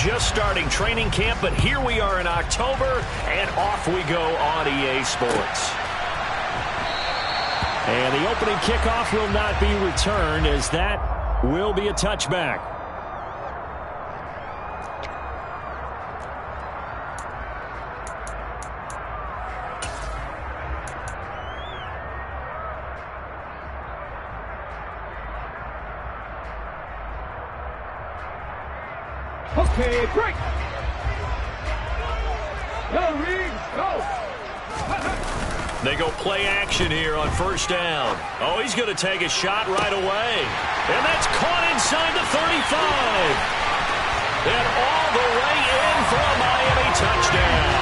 just starting training camp, but here we are in October, and off we go on EA Sports. And the opening kickoff will not be returned, as that will be a touchback. Okay, break. Go. They go play action here on first down. Oh, he's going to take a shot right away. And that's caught inside the 35. And all the way in for a Miami touchdown.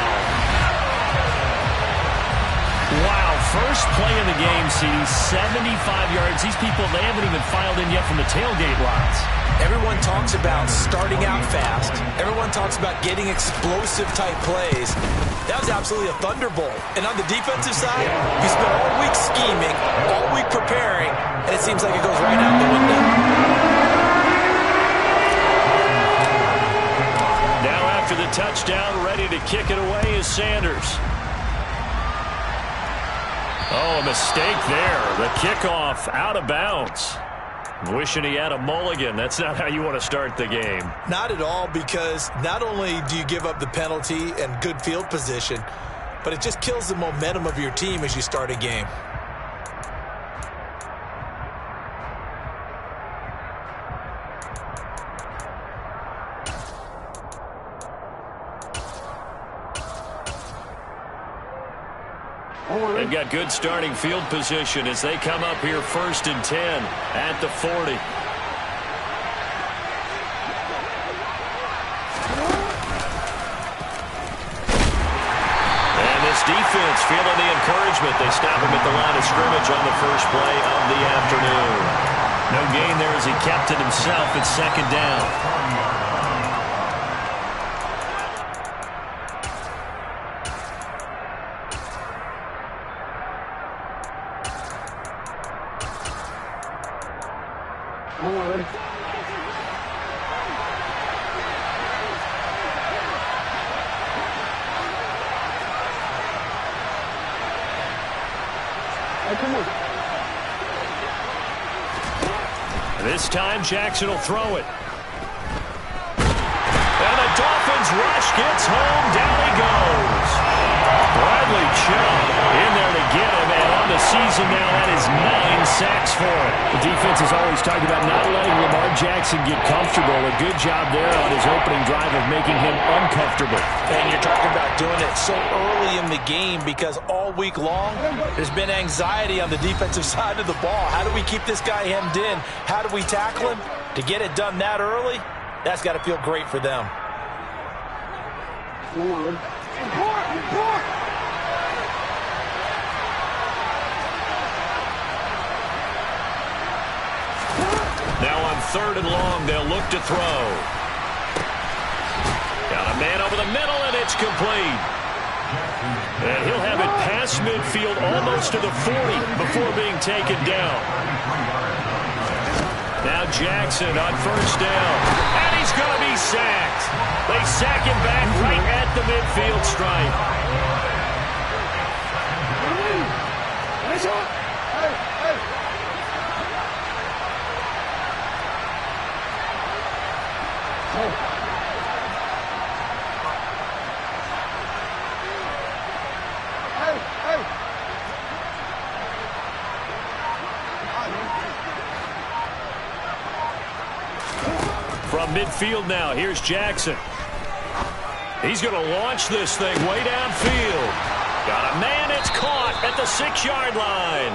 Wow, first play of the game, CD, 75 yards. These people, they haven't even filed in yet from the tailgate lots. Everyone talks about starting out fast. Everyone talks about getting explosive-type plays. That was absolutely a thunderbolt. And on the defensive side, you spent all week scheming, all week preparing, and it seems like it goes right out the window. Now after the touchdown, ready to kick it away is Sanders. Oh, a mistake there. The kickoff out of bounds. Wishing he had a mulligan. That's not how you want to start the game. Not at all, because not only do you give up the penalty and good field position, but it just kills the momentum of your team as you start a game. They've got good starting field position as they come up here 1st and 10 at the 40. And this defense feeling the encouragement. They stop him at the line of scrimmage on the first play of the afternoon. No gain there as he kept it himself at 2nd down. This time Jackson will throw it. And the Dolphins rush gets home. Down he goes. Bradley Chubb in there to get him. And on the season now, that is 9 sacks for him. The defense has always talked about not letting Lamar Jackson get comfortable. A good job there on his opening drive of making him uncomfortable. And you're talking about doing it so early in the game, because all week long there's been anxiety on the defensive side of the ball. How do we keep this guy hemmed in? How do we tackle him? To get it done that early, that's got to feel great for them. Now on 3rd and long, they'll look to throw. Got a man over the middle, and it's complete. And he'll have it past midfield almost to the 40 before being taken down. Now Jackson on 1st down. And he's going to be sacked. They sack him back right at the midfield stripe. From midfield now, here's Jackson. He's going to launch this thing way downfield. Got a man, it's caught at the 6-yard line.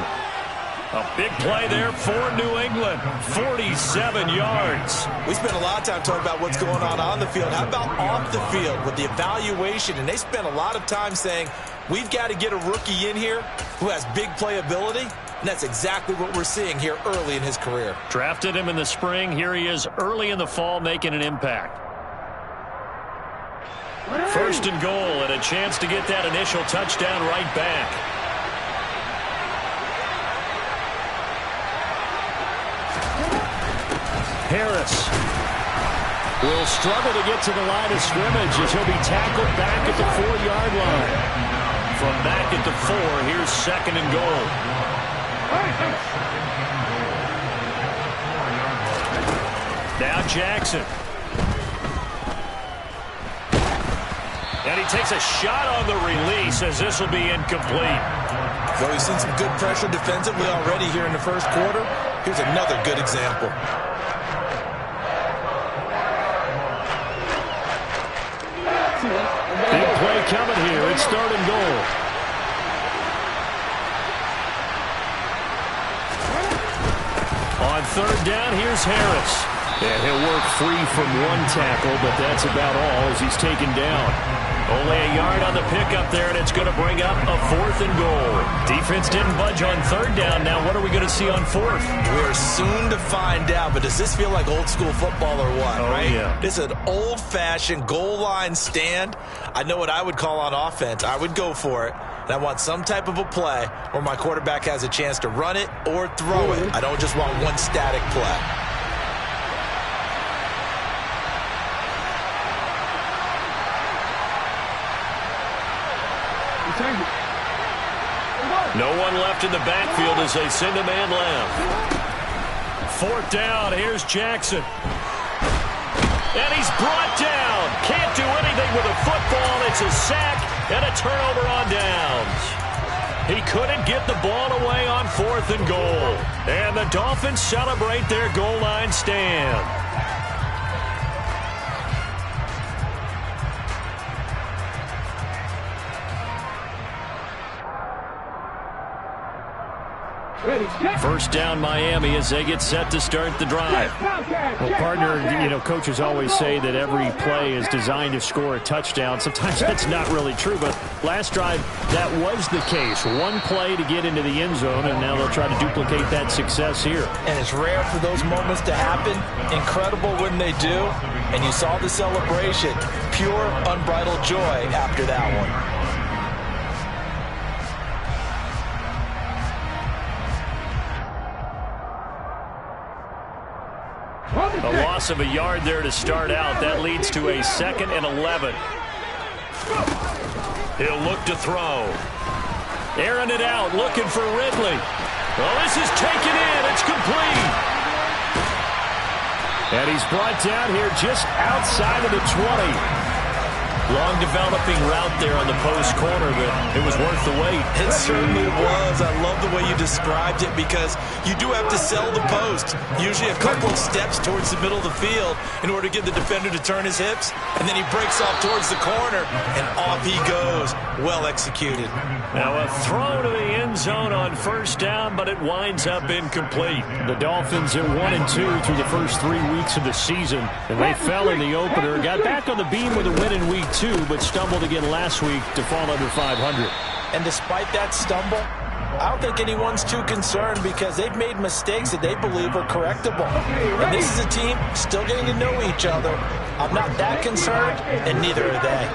A big play there for New England, 47 yards. We spent a lot of time talking about what's going on the field. How about off the field with the evaluation? And they spent a lot of time saying, we've got to get a rookie in here who has big playability. And that's exactly what we're seeing here early in his career. Drafted him in the spring. Here he is early in the fall making an impact. 1st and goal, and a chance to get that initial touchdown right back. Harris. will struggle to get to the line of scrimmage as he'll be tackled back at the 4-yard line. From back at the 4, here's 2nd and goal. Now Jackson. And he takes a shot on the release as this will be incomplete. Though we've seen some good pressure defensively already here in the first quarter, here's another good example. Big play coming here. It's 3rd and goal. On 3rd down, here's Harris. And he'll work free from one tackle, but that's about all as he's taken down. Only a yard on the pickup there, and it's going to bring up a 4th and goal. Defense didn't budge on 3rd down. Now what are we going to see on 4th? We're soon to find out, but does this feel like old school football or what, right? Yeah. This is an old-fashioned goal line stand. I know what I would call on offense. I would go for it. And I want some type of a play where my quarterback has a chance to run it or throw it. I don't just want one static play. No one left in the backfield as they send a man left. 4th down, here's Jackson. And he's brought down. Can't do anything with a football. It's a sack and a turnover on downs. He couldn't get the ball away on 4th and goal. And the Dolphins celebrate their goal line stand. First down Miami as they get set to start the drive. Well, partner, coaches always say that every play is designed to score a touchdown. Sometimes that's not really true, but last drive that was the case. One play to get into the end zone, and now they'll try to duplicate that success here. And it's rare for those moments to happen. Incredible when they do. And you saw the celebration. Pure, unbridled joy after that one. A loss of a yard there to start out. That leads to a 2nd and 11. He'll look to throw. Airing it out, looking for Ridley. Oh, this is taken in. It's complete. And he's brought down here just outside of the 20. Long developing route there on the post corner, but it was worth the wait. It certainly was. I love the way you described it because you do have to sell the post. Usually a couple of steps towards the middle of the field in order to get the defender to turn his hips. And then he breaks off towards the corner, and off he goes. Well executed. Now a throw to the end zone on 1st down, but it winds up incomplete. The Dolphins at 1-2 through the first 3 weeks of the season. And they fell in the opener. Got back on the beam with a win in week 2, but stumbled again last week to fall under 500. And despite that stumble, I don't think anyone's too concerned because they've made mistakes that they believe are correctable. And this is a team still getting to know each other. I'm not that concerned, and neither are they.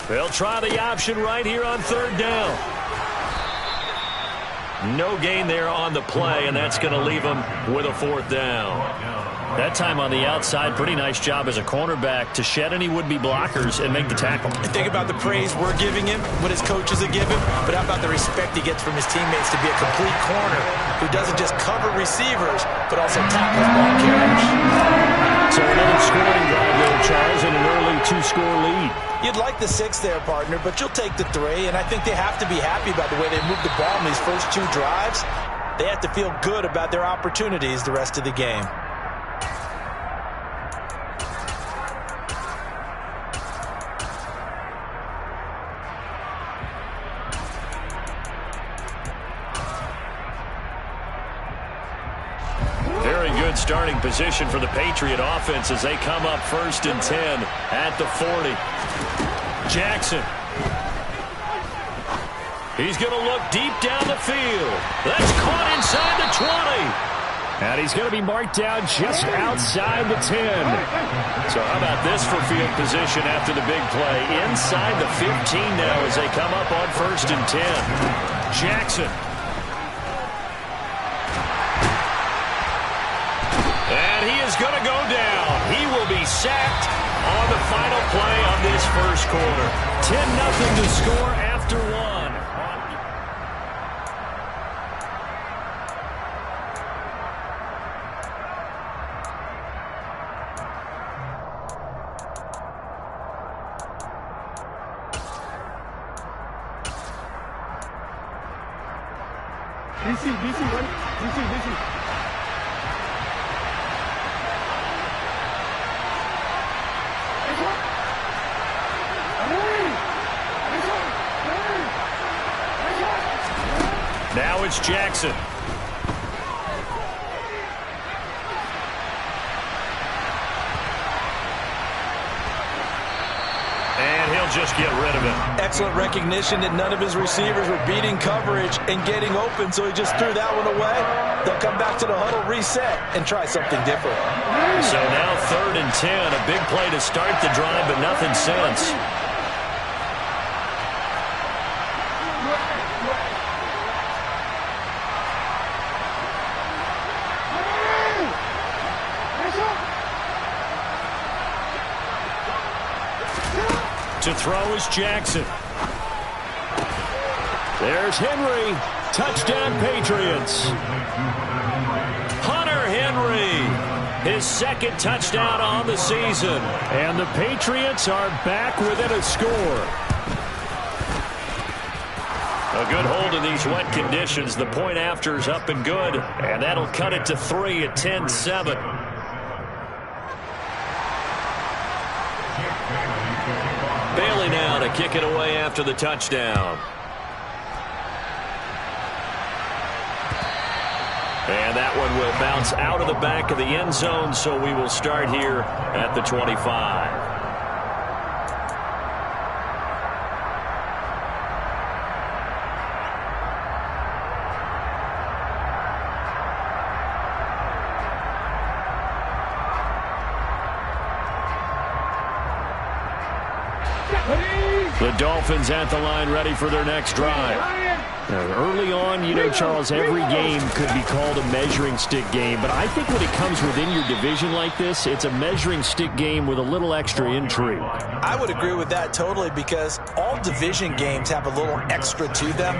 They'll try the option right here on 3rd down. No gain there on the play, and that's going to leave them with a 4th down. That time on the outside, pretty nice job as a cornerback to shed any would-be blockers and make the tackle. And think about the praise we're giving him, what his coaches are giving, but how about the respect he gets from his teammates to be a complete corner who doesn't just cover receivers, but also tackles ball carriers. So another scoring drive there, Charles, and an early 2-score lead. You'd like the 6 there, partner, but you'll take the 3, and I think they have to be happy about the way they moved the ball in these first 2 drives. They have to feel good about their opportunities the rest of the game. Starting position for the Patriot offense as they come up 1st and 10 at the 40. Jackson. He's going to look deep down the field. That's caught inside the 20. And he's going to be marked down just outside the 10. So how about this for field position after the big play? Inside the 15 now as they come up on 1st and 10. Jackson. first quarter. 10-0 to score after one. DC, right? DC. Now it's Jackson. And he'll just get rid of it. Excellent recognition that none of his receivers were beating coverage and getting open, so he just threw that one away. They'll come back to the huddle, reset, and try something different. So now 3rd and 10. A big play to start the drive, but nothing since. To throw is Jackson. There's Henry. Touchdown, Patriots. Hunter Henry. His 2nd touchdown on the season. And the Patriots are back within a score. A good hold in these wet conditions. The point after is up and good. And that'll cut it to 3 at 10-7. Bailey now to kick it away after the touchdown. And that one will bounce out of the back of the end zone, so we will start here at the 25. The Dolphins at the line, ready for their next drive. Now, early on, you know, Charles, every game could be called a measuring stick game. But I think when it comes within your division like this, it's a measuring stick game with a little extra intrigue. I would agree with that totally, because all division games have a little extra to them.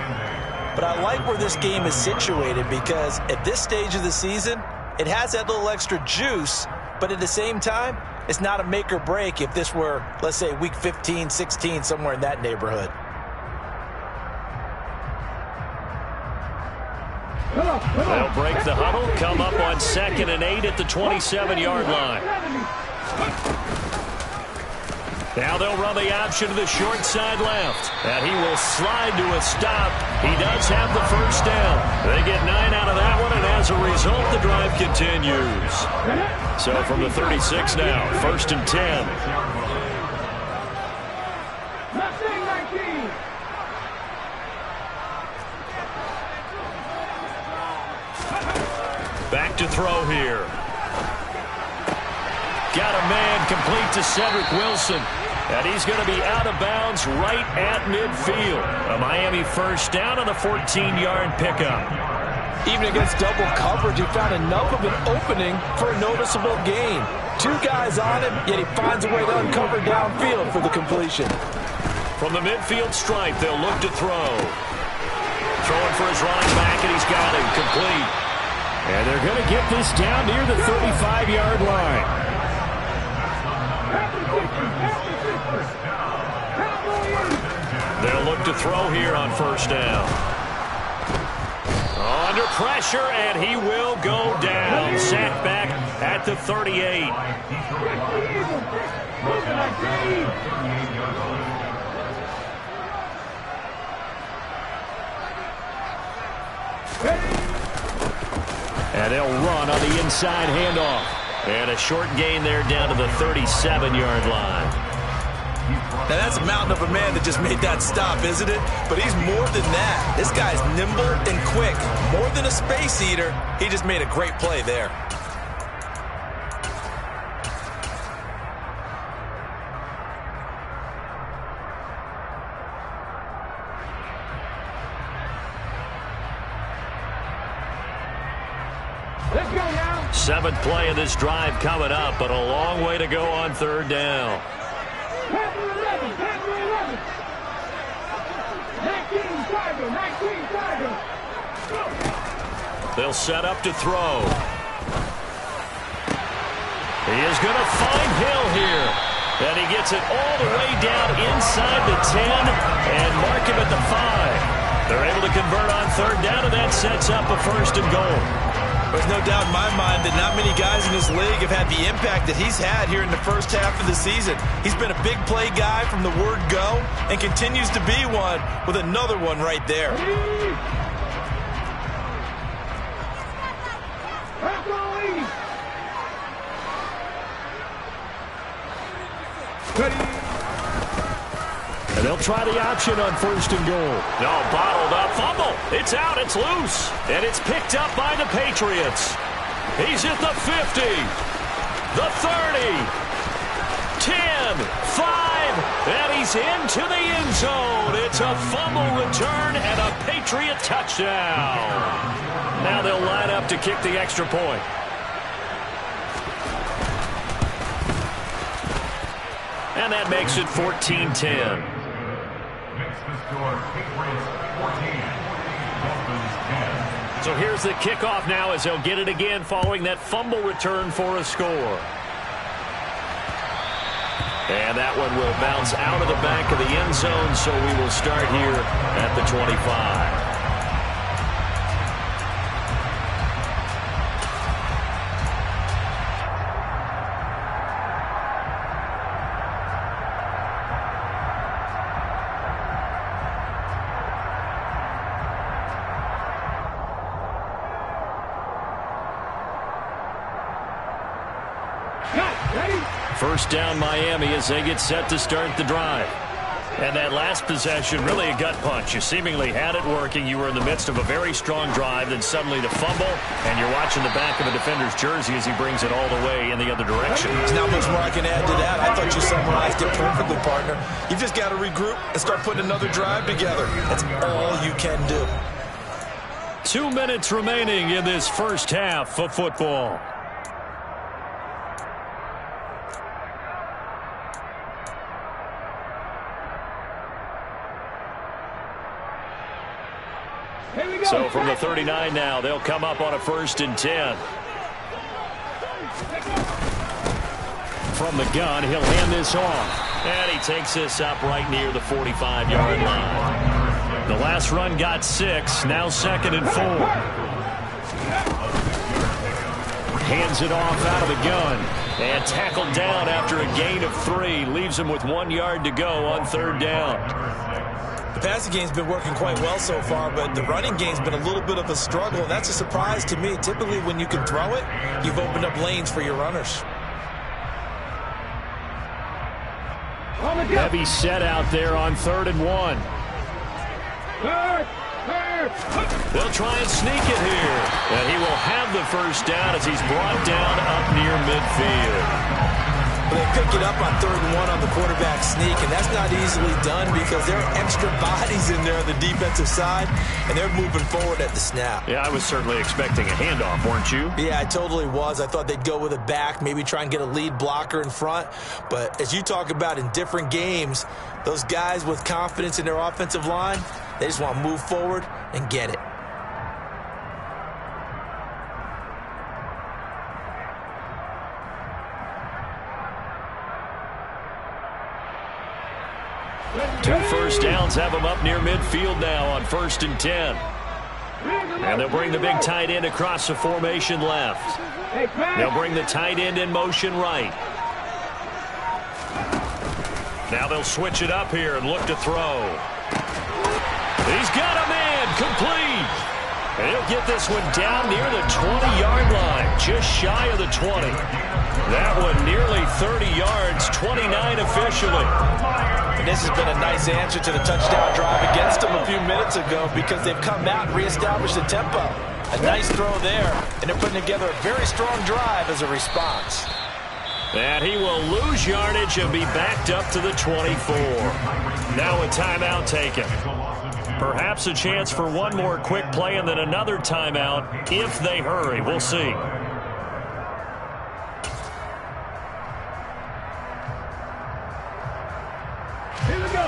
But I like where this game is situated, because at this stage of the season, it has that little extra juice. But at the same time, it's not a make or break if this were, let's say, week 15, 16, somewhere in that neighborhood. They'll break the huddle, come up on 2nd and 8 at the 27-yard line. Now they'll run the option to the short side left. And he will slide to a stop. He does have the first down. They get 9 out of that one, and as a result, the drive continues. So from the 36 now, 1st and 10. Back to throw here. Got a man complete to Cedric Wilson. And he's going to be out of bounds right at midfield. A Miami first down on a 14-yard pickup. Even against double coverage, he found enough of an opening for a noticeable gain. 2 guys on him, yet he finds a way to uncover downfield for the completion. From the midfield stripe, they'll look to throw. Throwing for his running back, and he's got him complete. And they're going to get this down near the 35-yard line. They'll look to throw here on first down. Under pressure, and he will go down. Sacked back at the 38. And they'll run on the inside handoff. And a short gain there down to the 37-yard line. Now, that's a mountain of a man that just made that stop, isn't it? But he's more than that. This guy's nimble and quick. More than a space eater, he just made a great play there. Let's go now. 7th play of this drive coming up, but a long way to go on 3rd down. Pass to 11. Pass to 11. 19 Tiger. 19 Tiger. They'll set up to throw. He is going to find Hill here. And he gets it all the way down inside the 10 and mark him at the 5. They're able to convert on third down, and that sets up a first and goal. There's no doubt in my mind that not many guys in this league have had the impact that he's had here in the first half of the season. He's been a big play guy from the word go and continues to be one with another one right there. And they'll try the option on first and goal. No, bottled up. Fumble. It's out. It's loose. And it's picked up by the Patriots. He's at the 50. The 30. 10. 5. And he's into the end zone. It's a fumble return and a Patriot touchdown. Now they'll line up to kick the extra point. And that makes it 14-10. So here's the kickoff now as they'll get it again following that fumble return for a score. And that one will bounce out of the back of the end zone, so we will start here at the 25. First down Miami as they get set to start the drive. And that last possession, really a gut punch. You seemingly had it working. You were in the midst of a very strong drive, then suddenly the fumble, and you're watching the back of a defender's jersey as he brings it all the way in the other direction. There's not much more I can add to that. I thought you summarized it perfectly, partner. You've just got to regroup and start putting another drive together. That's all you can do. 2 minutes remaining in this first half of football. So from the 39 now, they'll come up on a 1st and 10. From the gun, he'll hand this off. And he takes this up right near the 45-yard line. The last run got 6, now 2nd and 4. Hands it off out of the gun. And tackled down after a gain of 3. Leaves him with 1 yard to go on 3rd down. The passing game's been working quite well so far, but the running game's been a little bit of a struggle, and that's a surprise to me. Typically, when you can throw it, you've opened up lanes for your runners. Heavy set out there on 3rd and 1. They'll try and sneak it here, and he will have the first down as he's brought down up near midfield. They pick it up on 3rd and 1 on the quarterback sneak, and that's not easily done because there are extra bodies in there on the defensive side, and they're moving forward at the snap. Yeah, I was certainly expecting a handoff, weren't you? Yeah, I totally was. I thought they'd go with it back, maybe try and get a lead blocker in front. But as you talk about in different games, those guys with confidence in their offensive line, they just want to move forward and get it. Two first downs have them up near midfield now on 1st and 10. And they'll bring the big tight end across the formation left. They'll bring the tight end in motion right. Now they'll switch it up here and look to throw. He's got a man complete. And he'll get this one down near the 20-yard line, just shy of the 20. That one nearly 30 yards, 29 officially. And this has been a nice answer to the touchdown drive against them a few minutes ago because they've come out and reestablished the tempo. A nice throw there, and they're putting together a very strong drive as a response. And he will lose yardage and be backed up to the 24. Now a timeout taken. Perhaps a chance for one more quick play and then another timeout if they hurry. We'll see.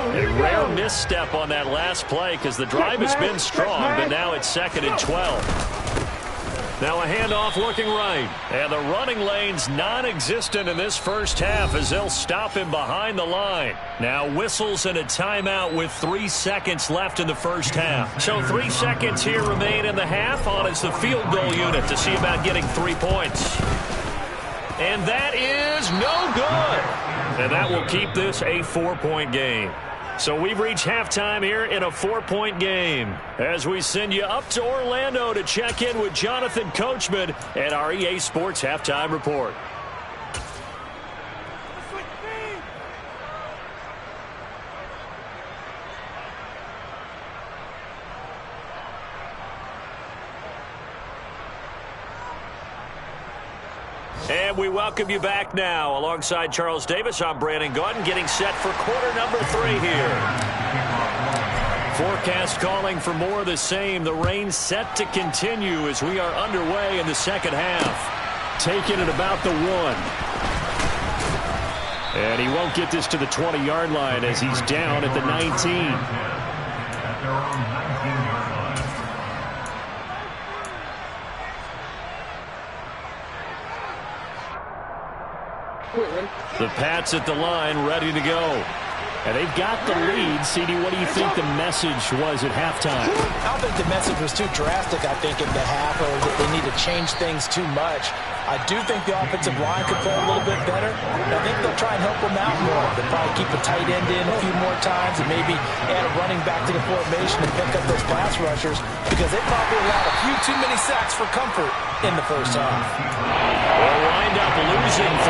A rare misstep on that last play because the drive has been strong, but now it's 2nd and 12. Now a handoff looking right. And the running lane's non-existent in this first half as they'll stop him behind the line. Now whistles and a timeout with 3 seconds left in the first half. So 3 seconds here remain in the half. On is the field goal unit to see about getting 3 points. And that is no good. And that will keep this a 4-point game. So we've reached halftime here in a 4-point game as we send you up to Orlando to check in with Jonathan Coachman at our EA Sports Halftime Report. And we welcome you back now. Alongside Charles Davis, I'm Brandon Gaudin, getting set for quarter number 3 here. Forecast calling for more of the same. The rain set to continue as we are underway in the second half. Taking it about the 1. And he won't get this to the 20-yard line as he's down at the 19. The Pats at the line, ready to go. And they've got the lead. CD, what do you think the message was at halftime? I don't think the message was too drastic, I think, in the half, or that they need to change things too much. I do think the offensive line could play a little bit better. I think they'll try and help them out more. They'll probably keep a tight end in a few more times and maybe add a running back to the formation and pick up those pass rushers because they probably allowed a few too many sacks for comfort in the first half. They'll wind up losing 3.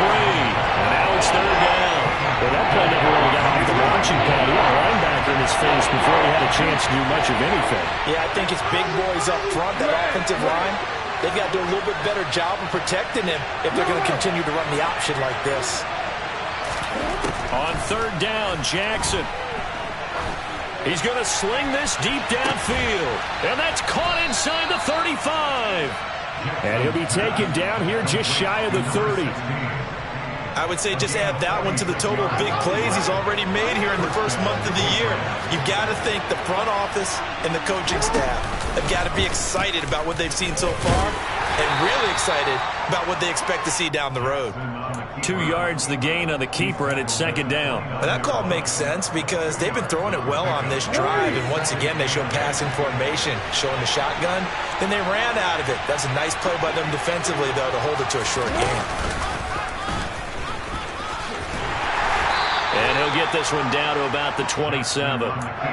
And now it's 3rd down. Well, that play never really got off the launching pad. He had a linebacker in his face before he had a chance to do much of anything. Yeah, I think it's big boys up front, that offensive line. They've got to do a little bit better job of protecting him if they're going to continue to run the option like this. On 3rd down, Jackson. He's going to sling this deep downfield. And that's caught inside the 35. And he'll be taken down here just shy of the 30. I would say just add that one to the total of big plays he's already made here in the first month of the year. You've got to think the front office and the coaching staff have got to be excited about what they've seen so far and really excited about what they expect to see down the road. 2 yards the gain on the keeper, and it's 2nd down. Now, that call makes sense because they've been throwing it well on this drive, and once again they show passing formation, showing the shotgun. Then they ran out of it. That's a nice play by them defensively, though, to hold it to a short gain. And he'll get this one down to about the 27.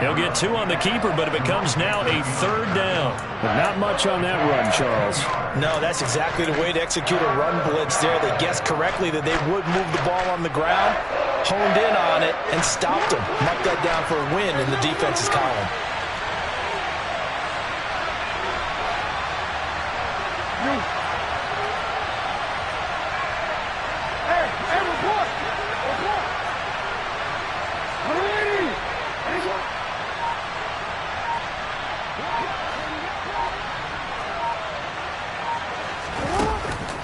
He'll get 2 on the keeper, but it becomes now a 3rd down. But not much on that run, Charles. No, that's exactly the way to execute a run blitz there. They guessed correctly that they would move the ball on the ground, honed in on it, and stopped them. Marked that down for a win in the defense's column.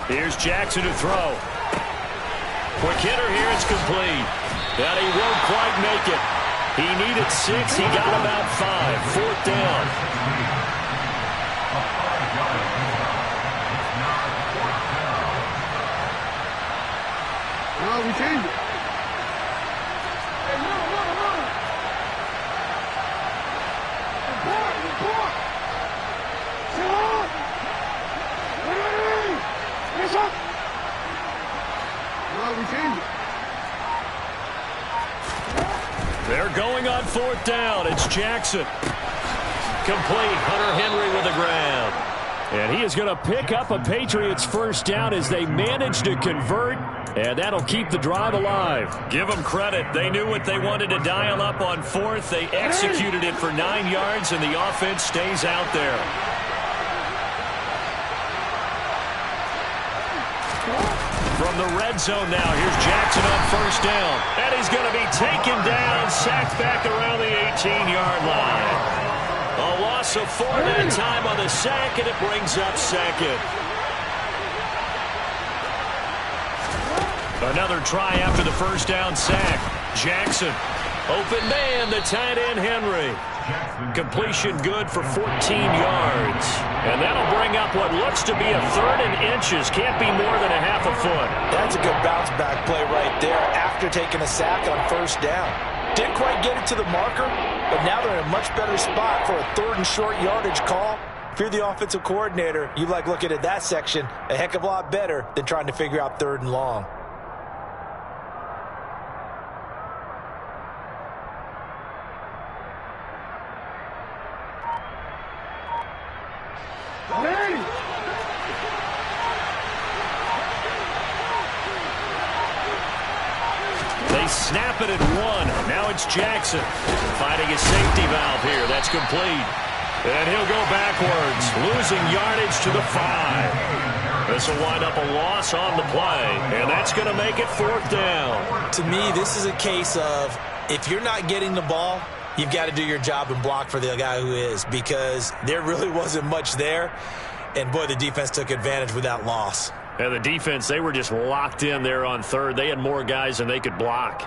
Here's Jackson to throw. Quick hitter here, it's complete. But he won't quite make it. He needed 6, he got about 5. 4th down. No, we changed it. Hey, run. Report. Sit up. Ready. Yes, up. No, we changed it. They're going on 4th down. It's Jackson. Complete. Hunter Henry with the grab. And he is going to pick up a Patriots first down as they manage to convert. And that'll keep the drive alive. Give them credit. They knew what they wanted to dial up on 4th. They executed it for 9 yards, and the offense stays out there. From the red zone now, here's Jackson on 1st down. And he's going to be taken down, sacked back around the 18-yard line. A loss of 4 that time on the sack, and it brings up 2nd. Another try after the first down sack. Jackson Open man, the tight end, Henry. Completion good for 14 yards. And that'll bring up what looks to be a 3rd and inches. Can't be more than a half a foot. That's a good bounce-back play right there after taking a sack on 1st down. Didn't quite get it to the marker, but now they're in a much better spot for a 3rd and short yardage call. If you're the offensive coordinator, you like looking at that section a heck of a lot better than trying to figure out 3rd and long. They snap it at 1. Now it's Jackson finding his safety valve here. That's complete. And he'll go backwards, losing yardage to the 5. This will wind up a loss on the play, and that's going to make it 4th down. To me, this is a case of if you're not getting the ball, you've got to do your job and block for the guy who is, because there really wasn't much there. And, boy, the defense took advantage with that loss. And the defense, they were just locked in there on 3rd. They had more guys than they could block.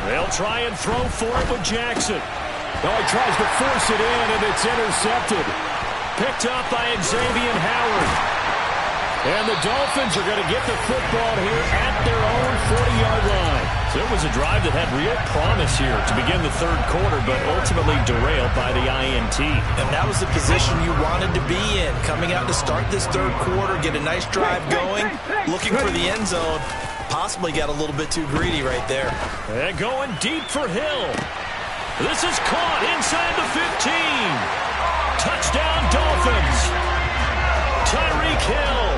They'll try and throw for it with Jackson. Oh, he tries to force it in, and it's intercepted. Picked up by Xavier Howard. And the Dolphins are going to get the football here at their own 40-yard line. So it was a drive that had real promise here to begin the 3rd quarter, but ultimately derailed by the INT. And that was the position you wanted to be in, coming out to start this 3rd quarter, get a nice drive going, looking for the end zone. Possibly got a little bit too greedy right there. And going deep for Hill. This is caught inside the 15. Touchdown, Dolphins. Tyreek Hill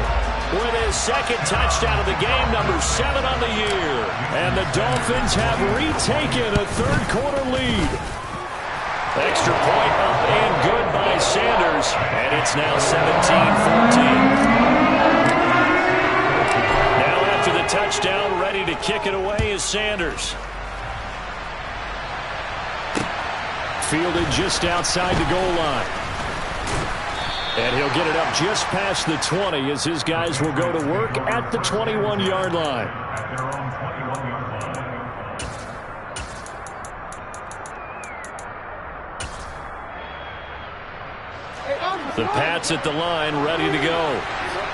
with his 2nd touchdown of the game, number 7 on the year. And the Dolphins have retaken a 3rd quarter lead. Extra point up and good by Sanders. And it's now 17-14. Now after the touchdown, ready to kick it away is Sanders. Fielded just outside the goal line. And he'll get it up just past the 20 as his guys will go to work at the 21-yard line. The Pats at the line, ready to go.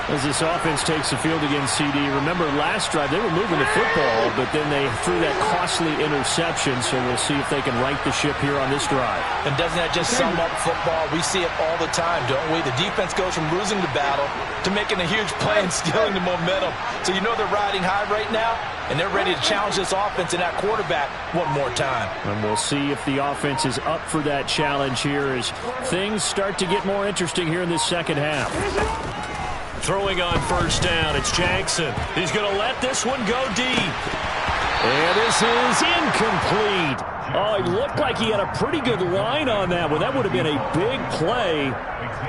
As this offense takes the field against CD. Remember, last drive, they were moving the football, but then they threw that costly interception, so we'll see if they can right the ship here on this drive. And doesn't that just sum up football? We see it all the time, don't we? The defense goes from losing the battle to making a huge play and stealing the momentum. So you know they're riding high right now, and they're ready to challenge this offense and that quarterback one more time. And we'll see if the offense is up for that challenge here as things start to get more interesting here in this 2nd half. Throwing on 1st down, it's Jackson. He's going to let this one go deep. And this is incomplete. Oh, he looked like he had a pretty good line on that one. That would have been a big play,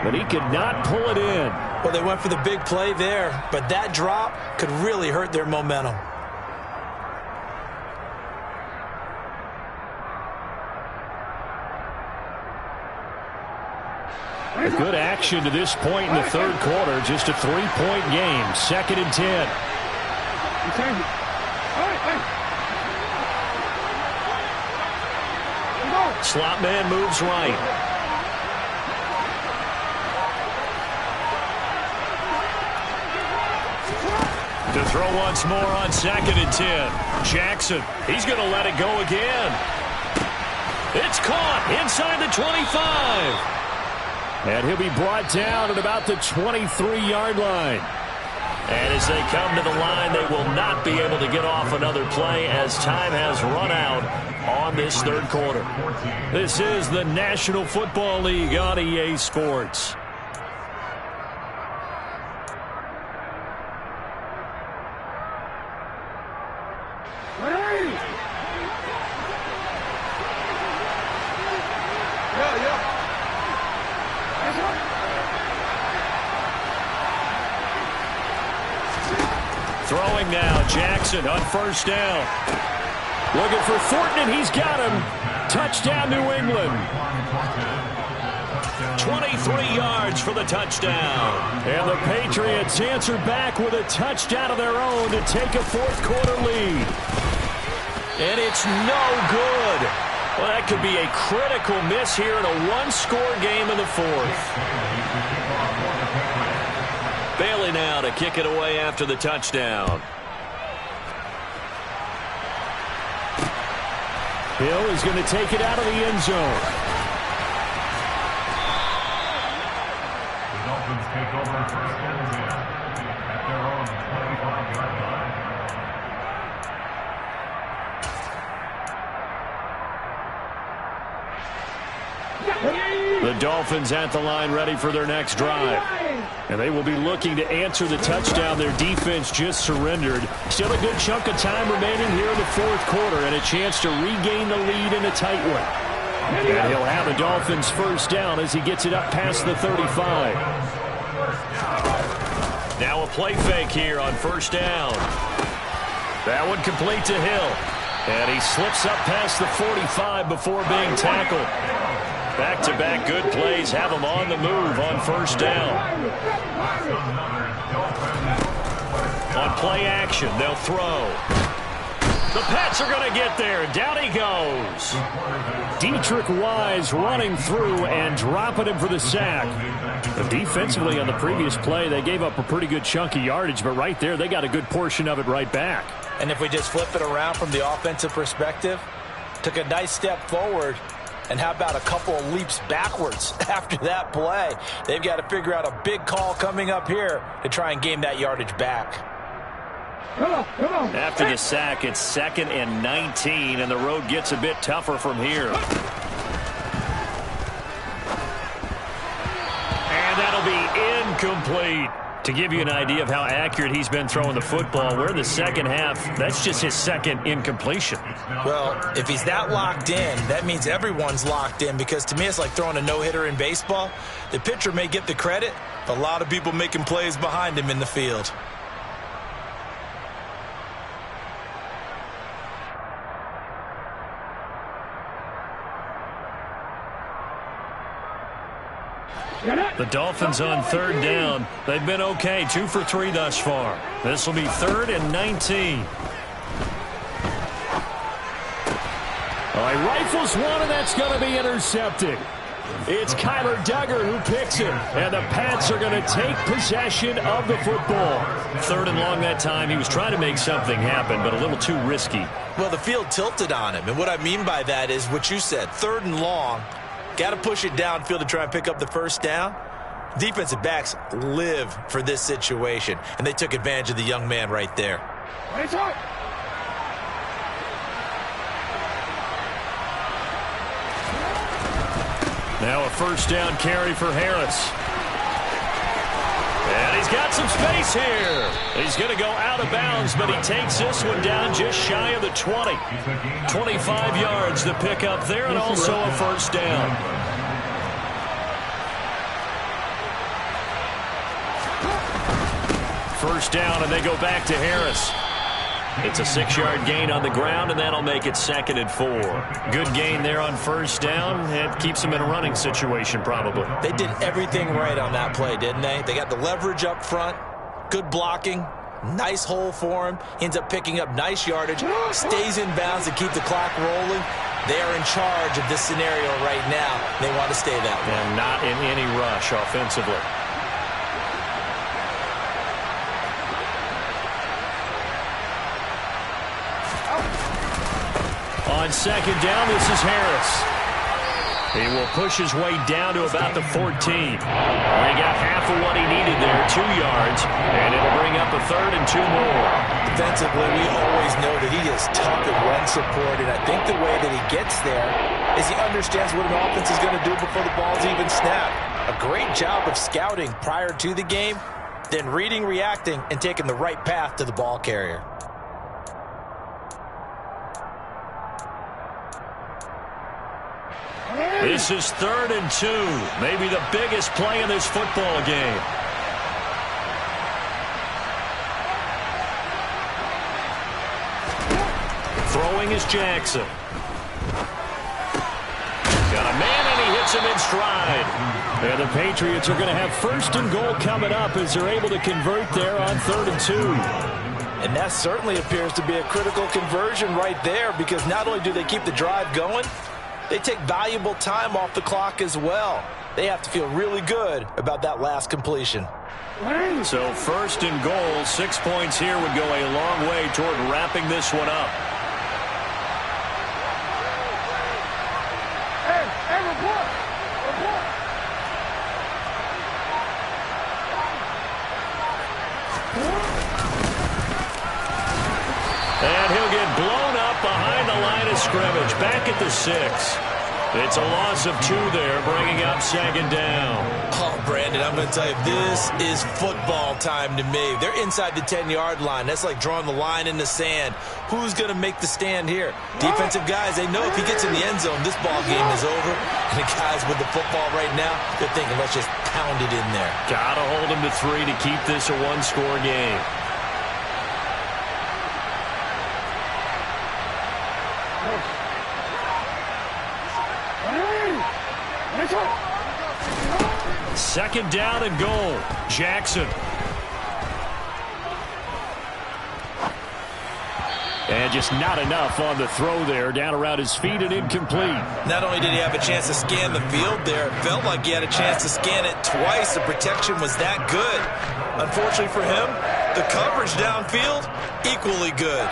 but he could not pull it in. Well, they went for the big play there, but that drop could really hurt their momentum. Good action to this point in the 3rd quarter. Just a 3-point game. 2nd and 10. Slot man moves right. To throw once more on 2nd and 10. Jackson, he's going to let it go again. It's caught inside the 25. And he'll be brought down at about the 23-yard line. And as they come to the line, they will not be able to get off another play as time has run out on this 3rd quarter. This is the National Football League on EA Sports. Throwing now, Jackson on 1st down. Looking for Thornton, and he's got him. Touchdown, New England. 23 yards for the touchdown. And the Patriots answer back with a touchdown of their own to take a fourth-quarter lead. And it's no good. Well, that could be a critical miss here in a one-score game in the fourth. Bailey now to kick it away after the touchdown. Hill is going to take it out of the end zone. Take over first and 10 at their own 25-yard line. The Dolphins at the line ready for their next drive. And they will be looking to answer the touchdown their defense just surrendered. Still a good chunk of time remaining here in the fourth quarter and a chance to regain the lead in a tight one. And he'll have the Dolphins first down as he gets it up past the 35. Now a play fake here on first down. That one complete to Hill. And he slips up past the 45 before being tackled. Back-to-back good plays have him on the move on first down. On play action, they'll throw. The Pats are going to get there. Down he goes. Dietrich Wise running through and dropping him for the sack. But defensively on the previous play, they gave up a pretty good chunk of yardage, but right there, they got a good portion of it right back. And if we just flip it around from the offensive perspective, took a nice step forward, and how about a couple of leaps backwards after that play? They've got to figure out a big call coming up here to try and gain that yardage back. After the sack, it's 2nd and 19, and the road gets a bit tougher from here. And that'll be incomplete. To give you an idea of how accurate he's been throwing the football, we're in the second half. That's just his second incompletion. Well, if he's that locked in, that means everyone's locked in, because to me it's like throwing a no-hitter in baseball. The pitcher may get the credit, but a lot of people making plays behind him in the field. The Dolphins on third down. They've been okay, 2 for 3 thus far. This will be 3rd and 19. All right, rifles one, and that's going to be intercepted. It's Kyler Duggar who picks him, and the Pats are going to take possession of the football. 3rd and long that time. He was trying to make something happen, but a little too risky. Well, the field tilted on him, and what I mean by that is what you said, 3rd and long. Got to push it downfield to try and pick up the first down. Defensive backs live for this situation, and they took advantage of the young man right there. Now a first down carry for Harris. And he's got some space here. He's going to go out of bounds, but he takes this one down just shy of the 20. 25 yards to pick up there, and also a first down. First down, and they go back to Harris. It's a 6-yard gain on the ground, and that'll make it 2nd and 4. Good gain there on first down. It keeps them in a running situation, probably. They did everything right on that play, didn't they? They got the leverage up front, good blocking, nice hole for him. He ends up picking up nice yardage, stays in bounds to keep the clock rolling. They are in charge of this scenario right now. They want to stay that way. And not in any rush offensively. On second down, this is Harris. He will push his way down to about the 14. He got half of what he needed there, 2 yards, and it'll bring up a 3rd and 2 more. Defensively, we always know that he is tough at run support, and I think the way that he gets there is he understands what an offense is going to do before the ball's even snapped. A great job of scouting prior to the game, then reading, reacting, and taking the right path to the ball carrier. This is 3rd and 2. Maybe the biggest play in this football game. Throwing is Jackson. Got a man, and he hits him in stride. And the Patriots are going to have 1st and goal coming up as they're able to convert there on 3rd and 2. And that certainly appears to be a critical conversion right there, because not only do they keep the drive going, they take valuable time off the clock as well. They have to feel really good about that last completion. So 1st and goal, 6 points here would go a long way toward wrapping this one up. And he'll get blown up behind the line of scrimmage. Back at the 6. It's a loss of 2 there, bringing up 2nd down. Oh, Brandon, I'm going to tell you, this is football time to me. They're inside the 10-yard line. That's like drawing the line in the sand. Who's going to make the stand here? Defensive guys, they know if he gets in the end zone, this ball game is over. And the guys with the football right now, they're thinking, let's just pound it in there. Got to hold him to 3 to keep this a 1-score game. Second down and goal. Jackson. And just not enough on the throw there. Down around his feet and incomplete. Not only did he have a chance to scan the field there, it felt like he had a chance to scan it twice. The protection was that good. Unfortunately for him, the coverage downfield, equally good.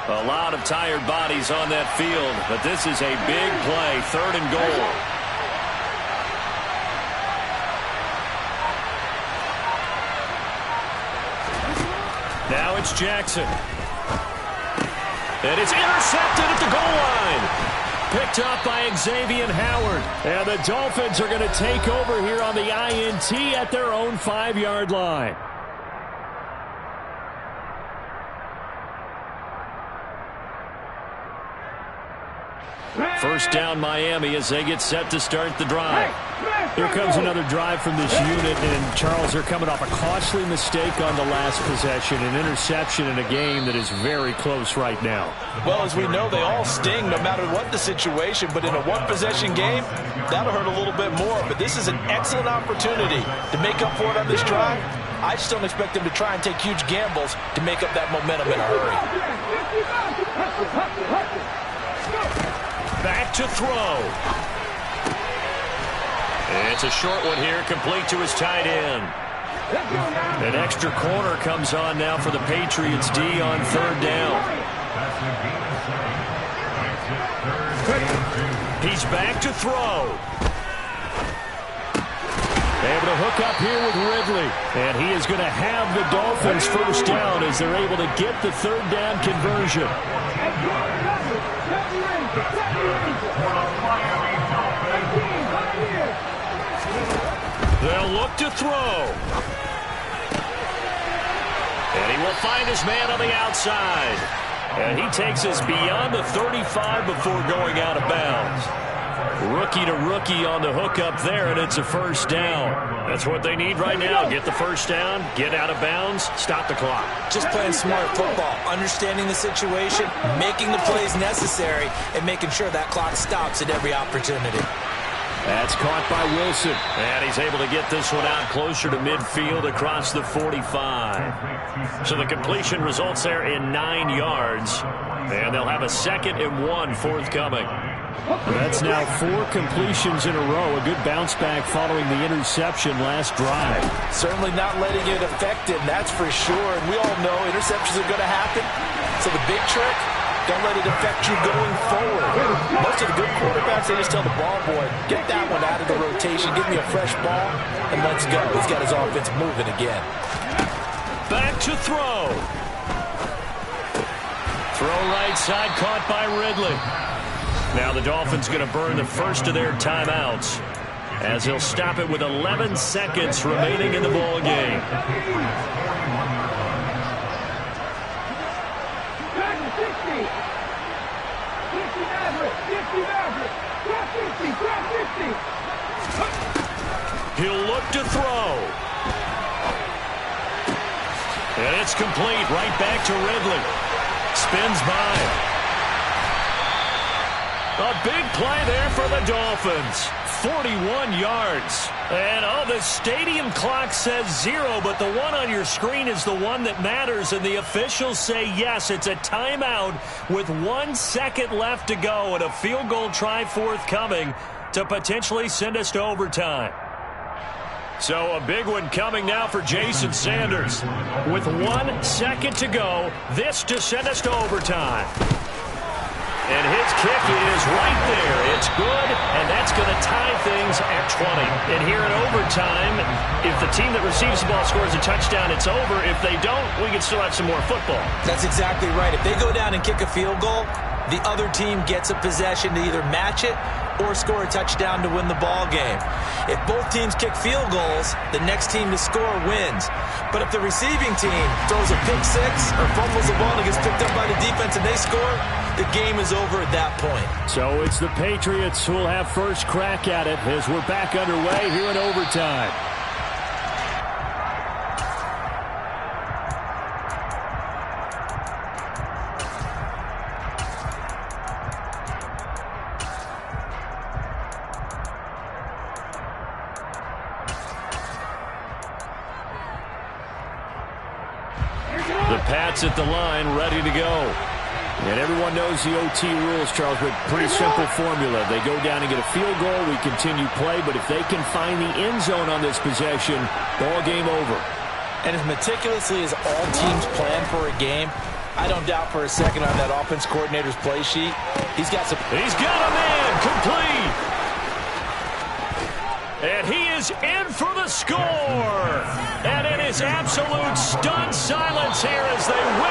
A lot of tired bodies on that field, but this is a big play. 3rd and goal. Now it's Jackson. And it's intercepted at the goal line. Picked up by Xavier Howard. And the Dolphins are going to take over here on the INT at their own 5-yard line. First down Miami as they get set to start the drive. Here comes another drive from this unit, and Charles, they're coming off a costly mistake on the last possession, an interception in a game that is very close right now. Well, as we know, they all sting no matter what the situation, but in a one-possession game, that'll hurt a little bit more. But this is an excellent opportunity to make up for it on this drive. I just don't expect them to try and take huge gambles to make up that momentum in a hurry. Back to throw. It's a short one here, complete to his tight end. An extra corner comes on now for the Patriots D on 3rd down. He's back to throw. Able to hook up here with Ridley. And he is going to have the Dolphins 1st down as they're able to get the 3rd down conversion. They'll look to throw. And he will find his man on the outside. And he takes us beyond the 35 before going out of bounds. Rookie to rookie on the hookup there, and it's a 1st down. That's what they need right now. Get the 1st down, get out of bounds, stop the clock. Just playing smart football, understanding the situation, making the plays necessary, and making sure that clock stops at every opportunity. That's caught by Wilson. And he's able to get this one out closer to midfield across the 45. So the completion results there in 9 yards. And they'll have a 2nd and 1 forthcoming. That's now 4 completions in a row. A good bounce back following the interception last drive. Certainly not letting it affect him, that's for sure. And we all know interceptions are going to happen. So the big trick, don't let it affect you going forward. Most of the good quarterbacks, they just tell the ball boy, get that one out of the rotation, give me a fresh ball, and let's go. He's got his offense moving again. Back to throw. Throw right side, caught by Ridley. Now the Dolphins going to burn the first of their timeouts as he'll stop it with 11 seconds remaining in the ball game. He'll look to throw. And it's complete. Right back to Ridley. Spins by. A big play there for the Dolphins. 41 yards. And, the stadium clock says 0, but the one on your screen is the one that matters, and the officials say yes, it's a timeout with 1 second left to go and a field goal try forthcoming to potentially send us to overtime. So a big one coming now for Jason Sanders. With 1 second to go, this to send us to overtime. And his kick is right there. It's good, and that's going to tie things at 20. And here in overtime, if the team that receives the ball scores a touchdown, it's over. If they don't, we can still have some more football. That's exactly right. If they go down and kick a field goal, the other team gets a possession to either match it or score a touchdown to win the ball game. If both teams kick field goals, the next team to score wins. But if the receiving team throws a pick six or fumbles the ball and gets picked up by the defense and they score, the game is over at that point. So it's the Patriots who will have first crack at it as we're back underway here in overtime. The Pats at the line, ready to go. And everyone knows the OT rules, Charles, but pretty simple formula. They go down and get a field goal, we continue play, but if they can find the end zone on this possession, ball game over. And as meticulously as all teams plan for a game, I don't doubt for a second on that offense coordinator's play sheet, he's got a man complete. And he is in for the score. And it is absolute stunned silence here as they win.